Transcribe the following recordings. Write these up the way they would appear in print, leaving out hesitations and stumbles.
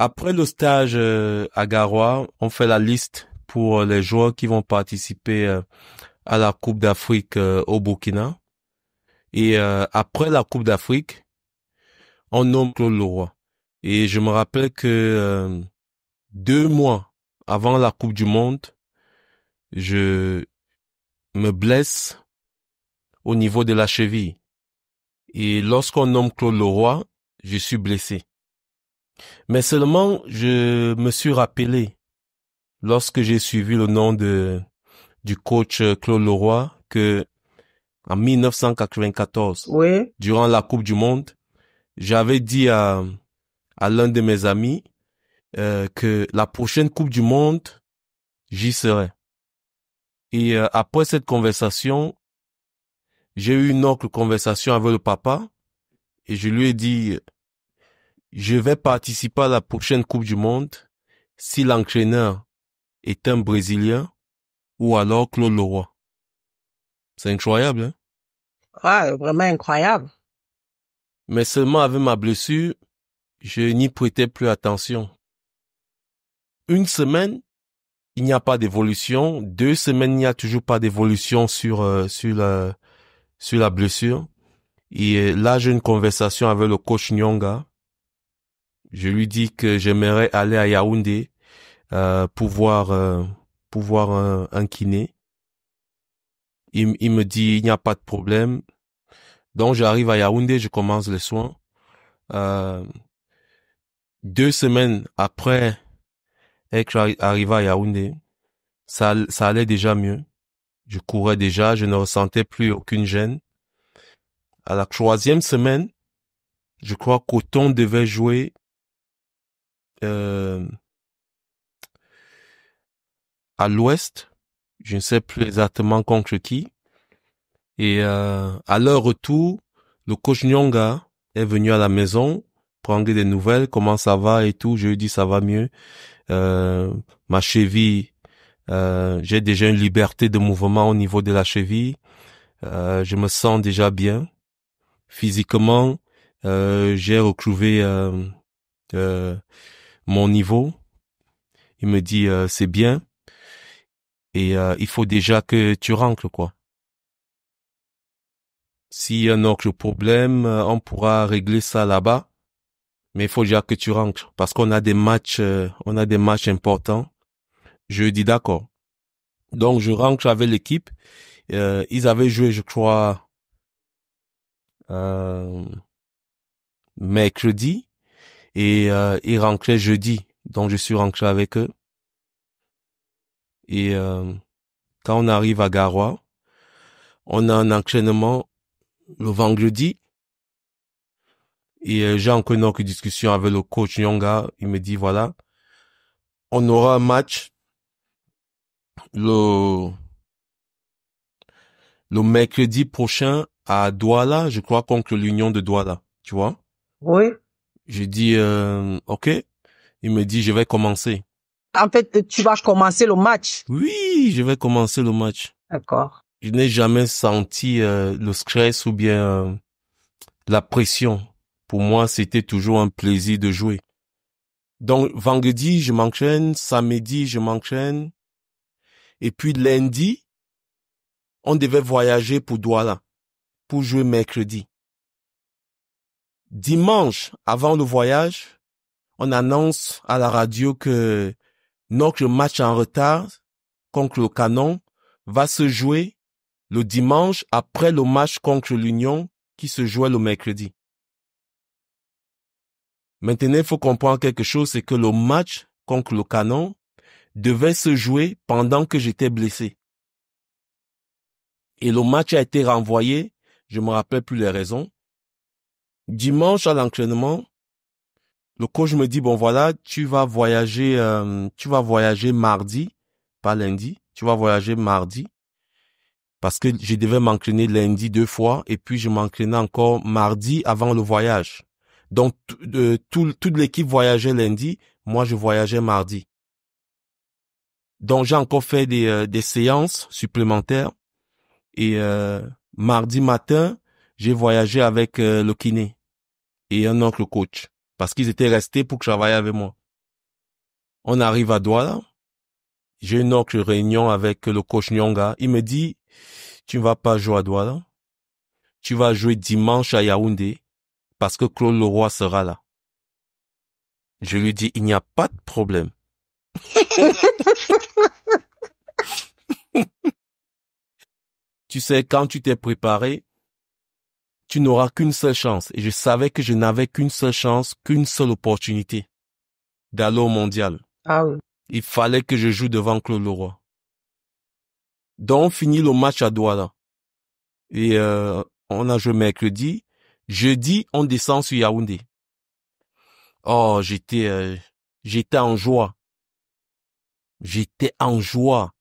Après le stage à Garoua, on fait la liste pour les joueurs qui vont participer à la Coupe d'Afrique au Burkina. Et après la Coupe d'Afrique, on nomme Claude Leroy. Et je me rappelle que 2 mois avant la Coupe du Monde, je me blesse au niveau de la cheville. Et lorsqu'on nomme Claude Leroy, je suis blessé. Mais seulement, je me suis rappelé, lorsque j'ai suivi le nom du coach Claude Leroy, que en 1994, Oui. durant la Coupe du Monde, j'avais dit à l'un de mes amis que la prochaine Coupe du Monde, j'y serai. Et après cette conversation, j'ai eu une autre conversation avec le papa et je lui ai dit, je vais participer à la prochaine Coupe du Monde si l'entraîneur est un Brésilien ou alors Claude Leroy. C'est incroyable, hein? Ouais, vraiment incroyable. Mais seulement avec ma blessure, je n'y prêtais plus attention. Une semaine, il n'y a pas d'évolution. 2 semaines, il n'y a toujours pas d'évolution sur la blessure. Et là, j'ai une conversation avec le coach Nyonga. Je lui dis que j'aimerais aller à Yaoundé pour voir un kiné. Il me dit, il n'y a pas de problème. Donc, j'arrive à Yaoundé, je commence les soins. 2 semaines après être arrivé à Yaoundé, ça allait déjà mieux. Je courais déjà, je ne ressentais plus aucune gêne. À la 3e semaine, je crois qu'Oton devait jouer à l'Ouest. Je ne sais plus exactement contre qui. Et à leur retour, le coach Nyonga est venu à la maison prendre des nouvelles, comment ça va et tout. Je lui dis ça va mieux. Ma cheville, j'ai déjà une liberté de mouvement au niveau de la cheville. Je me sens déjà bien. Physiquement, j'ai retrouvé mon niveau. Il me dit c'est bien et il faut déjà que tu rentres quoi. S'il y a un autre problème, on pourra régler ça là-bas. Mais il faut déjà que tu rentres parce qu'on a des matchs importants. Je dis d'accord. Donc je rentre avec l'équipe. Ils avaient joué, je crois, mercredi et ils rentraient jeudi. Donc je suis rentré avec eux. Et quand on arrive à Garoua, on a un entraînement le vendredi. Et j'ai encore une autre discussion avec le coach Nyonga. Il me dit, voilà, on aura un match le mercredi prochain à Douala, je crois, contre l'Union de Douala. Tu vois? Oui. J'ai dit, ok. Il me dit, je vais commencer. En fait, tu vas commencer le match. Oui, je vais commencer le match. D'accord. Je n'ai jamais senti le stress ou bien la pression. Pour moi, c'était toujours un plaisir de jouer. Donc, vendredi, je m'entraîne. Samedi, je m'entraîne. Et puis, lundi, on devait voyager pour Douala, pour jouer mercredi. Dimanche, avant le voyage, on annonce à la radio que notre match en retard contre le Canon va se jouer le dimanche après le match contre l'Union qui se jouait le mercredi. Maintenant, il faut comprendre quelque chose, c'est que le match contre le Canon devait se jouer pendant que j'étais blessé. Et le match a été renvoyé, je me rappelle plus les raisons. Dimanche à l'entraînement, le coach me dit, bon voilà, tu vas voyager mardi, pas lundi, tu vas voyager mardi. Parce que je devais m'entraîner lundi 2 fois et puis je m'entraînais encore mardi avant le voyage. Donc, toute l'équipe voyageait lundi, moi je voyageais mardi. Donc, j'ai encore fait des séances supplémentaires et mardi matin, j'ai voyagé avec le kiné et un autre coach parce qu'ils étaient restés pour travailler avec moi. On arrive à Douala. J'ai une autre réunion avec le coach Nyonga. Il me dit, tu ne vas pas jouer à Douala. Tu vas jouer dimanche à Yaoundé parce que Claude Leroy sera là. Je lui dis, il n'y a pas de problème. Tu sais, quand tu t'es préparé, tu n'auras qu'une seule chance. Et je savais que je n'avais qu'une seule chance, qu'une seule opportunité d'aller au mondial. Ah oui. Il fallait que je joue devant Claude Leroy. Donc, on finit le match à Douala. Et on a joué mercredi. Jeudi, on descend sur Yaoundé. Oh, j'étais en joie. J'étais en joie.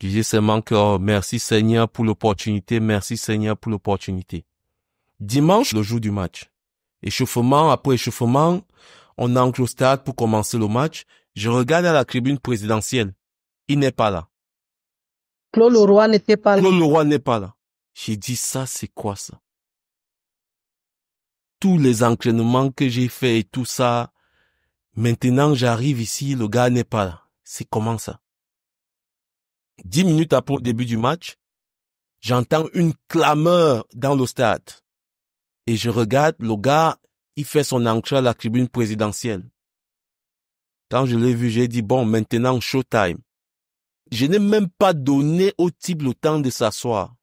Je disais seulement que oh, merci Seigneur pour l'opportunité, merci Seigneur pour l'opportunité. Dimanche, le jour du match. Échauffement, après échauffement, on entre au stade pour commencer le match. Je regarde à la tribune présidentielle. Il n'est pas là. Claude Leroy n'était pas là. Claude Leroy n'est pas là. J'ai dit ça, c'est quoi ça? Tous les entraînements que j'ai faits et tout ça, maintenant j'arrive ici, le gars n'est pas là. C'est comment ça? 10 minutes après le début du match, j'entends une clameur dans le stade. Et je regarde, le gars, il fait son entrée à la tribune présidentielle. Quand je l'ai vu, j'ai dit, bon, maintenant, showtime. Je n'ai même pas donné au type le temps de s'asseoir.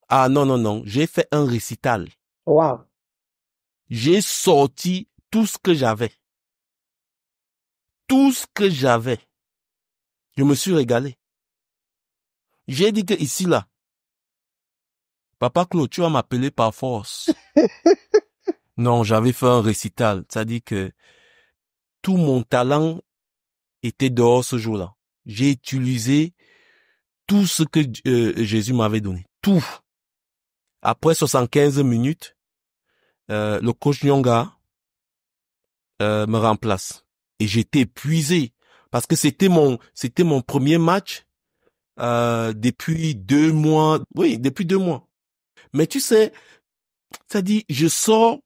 Ah non, non, non, j'ai fait un récital. Wow. J'ai sorti tout ce que j'avais. Tout ce que j'avais. Je me suis régalé. J'ai dit que ici, là, Papa Claude, tu vas m'appeler par force. Non, j'avais fait un récital. C'est-à-dire que tout mon talent était dehors ce jour-là. J'ai utilisé tout ce que Jésus m'avait donné. Tout. Après 75 minutes, le coach Nyonga me remplace. Et j'étais épuisé. Parce que c'était mon premier match depuis 2 mois. Oui, depuis 2 mois. Mais tu sais, c'est-à-dire, je sors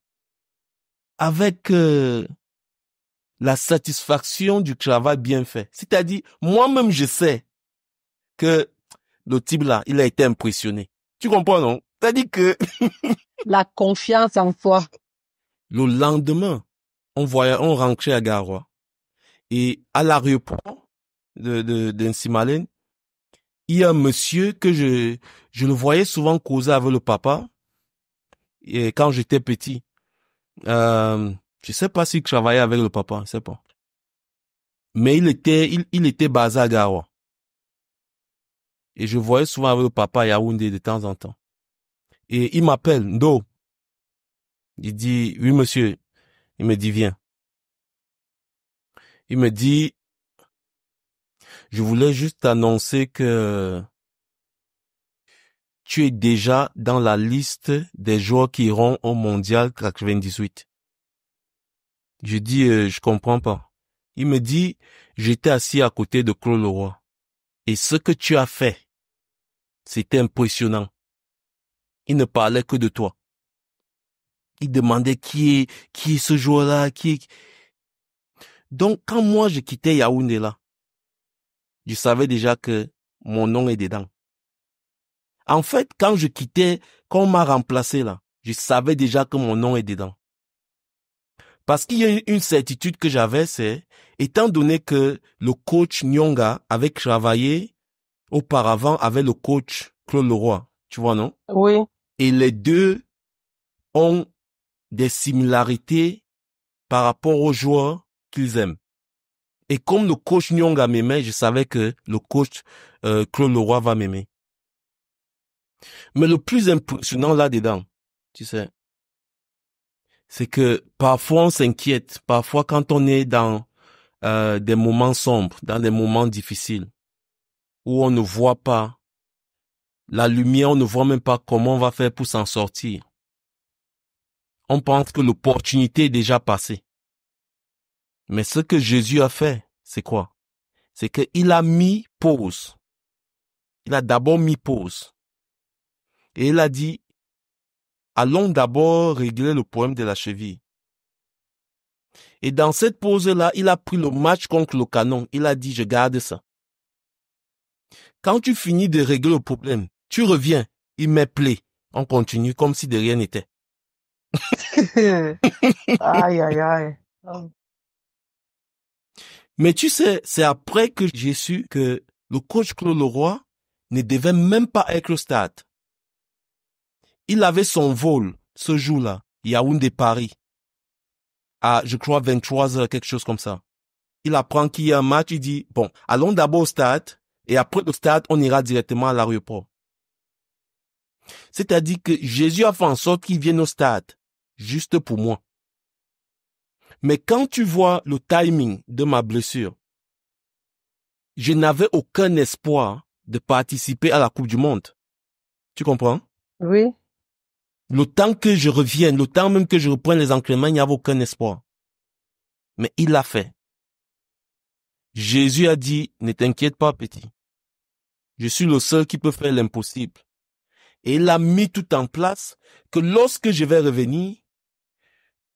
avec la satisfaction du travail bien fait. C'est-à-dire, moi-même, je sais que le type là, il a été impressionné. Tu comprends, non? C'est-à-dire que La confiance en toi. le lendemain, on rentrait à Garoua. Et à l'aéroport de Nsimalen, il y a un monsieur que je le voyais souvent causer avec le papa et quand j'étais petit. Je sais pas s'il travaillait avec le papa, je sais pas. Mais il était basé à Garoua. Et je voyais souvent avec le papa à Yaoundé de temps en temps. Et il m'appelle, Ndo. Il dit, oui monsieur. Il me dit, viens. Il me dit, je voulais juste annoncer que tu es déjà dans la liste des joueurs qui iront au mondial 98. Je dis, je comprends pas. Il me dit, j'étais assis à côté de Claude Leroy. Et ce que tu as fait, c'était impressionnant. Il ne parlait que de toi. Il demandait qui est ce joueur-là, qui est... Donc, quand moi je quittais Yaoundé là, je savais déjà que mon nom est dedans. En fait, quand on m'a remplacé là, je savais déjà que mon nom est dedans. Parce qu'il y a une certitude que j'avais, c'est, étant donné que le coach Nyonga avait travaillé auparavant avec le coach Claude Leroy, tu vois, non? Oui. Et les deux ont des similarités par rapport aux joueurs qu'ils aiment. Et comme le coach Nyonga m'aimait, je savais que le coach Claude Leroy va m'aimer. Mais le plus impressionnant là-dedans, tu sais, c'est que parfois on s'inquiète, parfois quand on est dans des moments sombres, dans des moments difficiles, où on ne voit pas la lumière, on ne voit même pas comment on va faire pour s'en sortir. On pense que l'opportunité est déjà passée. Mais ce que Jésus a fait, c'est quoi? C'est qu'il a mis pause. Il a d'abord mis pause. Et il a dit, allons d'abord régler le problème de la cheville. Et dans cette pause-là, il a pris le match contre le Canon. Il a dit, je garde ça. Quand tu finis de régler le problème, tu reviens, il met play. On continue comme si de rien n'était. Aïe, aïe, aïe. Mais tu sais, c'est après que j'ai su que le coach Claude Leroy ne devait même pas être au stade. Il avait son vol ce jour-là, Yaoundé-Paris, à, je crois, 23 heures, quelque chose comme ça. Il apprend qu'il y a un match, il dit, bon, allons d'abord au stade, et après le stade, on ira directement à l'aéroport. C'est-à-dire que Jésus a fait en sorte qu'il vienne au stade, juste pour moi. Mais quand tu vois le timing de ma blessure, je n'avais aucun espoir de participer à la Coupe du Monde. Tu comprends? Oui. Le temps que je revienne, le temps même que je reprenne les entraînements, il n'y avait aucun espoir. Mais il l'a fait. Jésus a dit, ne t'inquiète pas, petit. Je suis le seul qui peut faire l'impossible. Et il a mis tout en place que lorsque je vais revenir,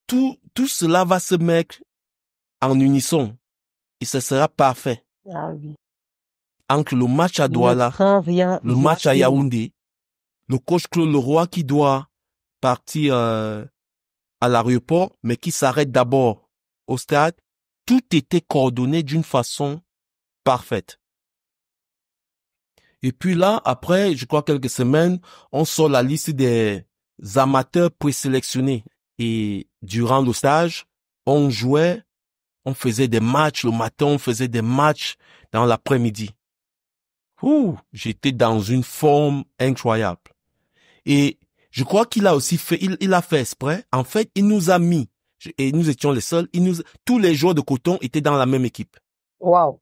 tout cela va se mettre en unisson. Et ce sera parfait. Ah oui. Entre le match à Ne Douala, prends rien le match à facile. Yaoundé, le coach Claude Leroy qui doit partir à l'aéroport, mais qui s'arrête d'abord au stade, tout était coordonné d'une façon parfaite. Et puis là, après, je crois quelques semaines, on sort la liste des amateurs présélectionnés. Et durant le stage, on jouait, on faisait des matchs le matin, on faisait des matchs dans l'après-midi. J'étais dans une forme incroyable. Et je crois qu'il a aussi fait, il a fait exprès. En fait, il nous a mis, et nous étions les seuls, tous les joueurs de coton étaient dans la même équipe. Wow.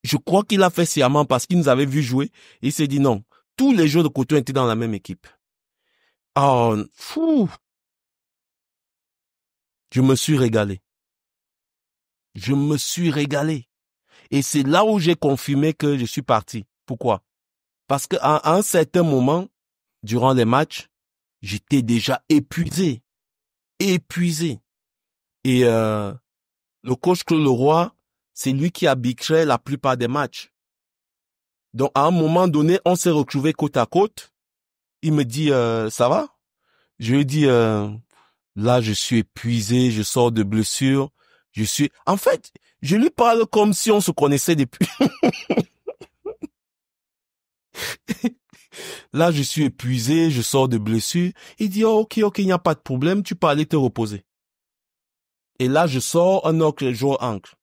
Je crois qu'il a fait sciemment parce qu'il nous avait vu jouer. Et il s'est dit non, tous les joueurs de coton étaient dans la même équipe. Oh, je me suis régalé. Je me suis régalé. Et c'est là où j'ai confirmé que je suis parti. Pourquoi? Parce qu'à un certain moment, durant les matchs, j'étais déjà épuisé. Épuisé. Et le coach Claude Leroy, c'est lui qui arbitrait la plupart des matchs. Donc à un moment donné, on s'est retrouvés côte à côte. Il me dit, ça va? Je lui dis, là, je suis épuisé, je sors de blessure. En fait, je lui parle comme si on se connaissait depuis. Là, je suis épuisé, je sors de blessure. Il dit, oh, ok, il n'y a pas de problème, tu peux aller te reposer. Et là, je sors un autre joueur ancre.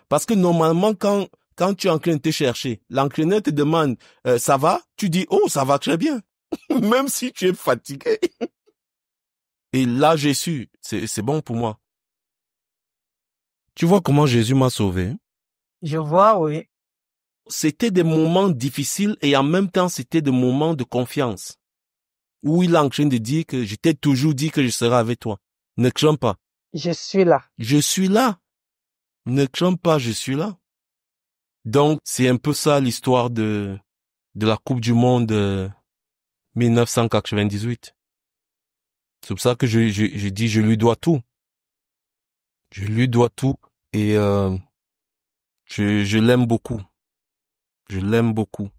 Parce que normalement, quand tu es en train de te chercher, l'entraîneur te demande, ça va? Tu dis, oh, ça va très bien. Même si tu es fatigué. Et là, j'ai su, c'est bon pour moi. Tu vois comment Jésus m'a sauvé? Je vois, oui. C'était des moments difficiles et en même temps, c'était des moments de confiance. Où il est en train de dire que je t'ai toujours dit que je serai avec toi. Ne crains pas. Je suis là. Je suis là. Ne crains pas, je suis là. Donc, c'est un peu ça l'histoire de la Coupe du Monde 1998. C'est pour ça que je dis je lui dois tout. Je lui dois tout et je l'aime beaucoup. Je l'aime beaucoup.